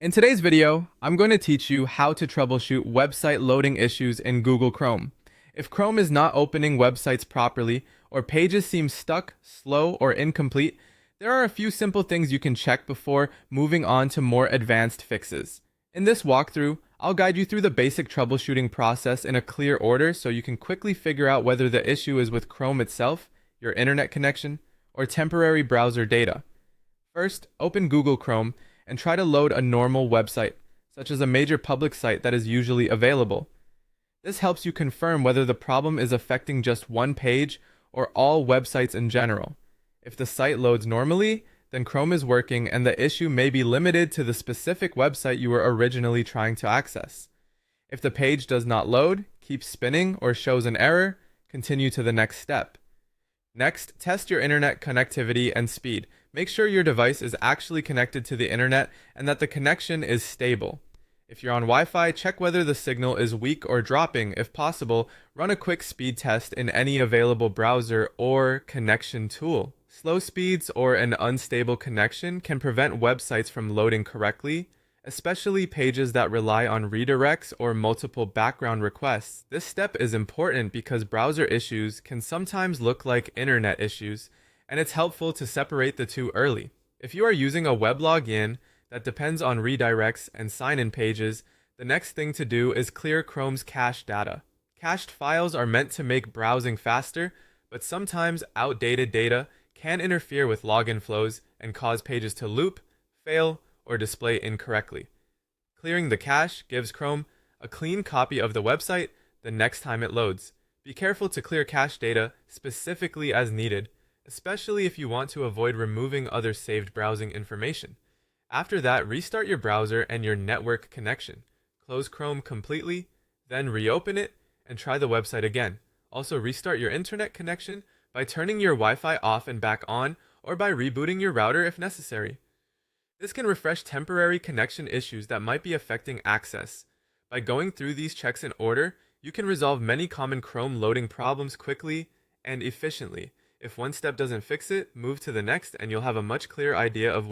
In today's video, I'm going to teach you how to troubleshoot website loading issues in Google Chrome. If Chrome is not opening websites properly, or pages seem stuck, slow, or incomplete, there are a few simple things you can check before moving on to more advanced fixes. In this walkthrough, I'll guide you through the basic troubleshooting process in a clear order so you can quickly figure out whether the issue is with Chrome itself, your internet connection, or temporary browser data. First, open Google Chrome and try to load a normal website, such as a major public site that is usually available. This helps you confirm whether the problem is affecting just one page or all websites in general. If the site loads normally, then Chrome is working and the issue may be limited to the specific website you were originally trying to access. If the page does not load, keeps spinning, or shows an error, continue to the next step. Next, test your internet connectivity and speed. Make sure your device is actually connected to the internet and that the connection is stable. If you're on Wi-Fi, check whether the signal is weak or dropping. If possible, run a quick speed test in any available browser or connection tool. Slow speeds or an unstable connection can prevent websites from loading correctly, especially pages that rely on redirects or multiple background requests. This step is important because browser issues can sometimes look like internet issues, and it's helpful to separate the two early. If you are using a web login that depends on redirects and sign-in pages, the next thing to do is clear Chrome's cache data. Cached files are meant to make browsing faster, but sometimes outdated data can interfere with login flows and cause pages to loop, fail, or display incorrectly. Clearing the cache gives Chrome a clean copy of the website the next time it loads. Be careful to clear cache data specifically as needed, especially if you want to avoid removing other saved browsing information. After that, restart your browser and your network connection. Close Chrome completely, then reopen it and try the website again. Also, restart your internet connection by turning your Wi-Fi off and back on, or by rebooting your router if necessary. This can refresh temporary connection issues that might be affecting access. By going through these checks in order, you can resolve many common Chrome loading problems quickly and efficiently. If one step doesn't fix it, move to the next and you'll have a much clearer idea of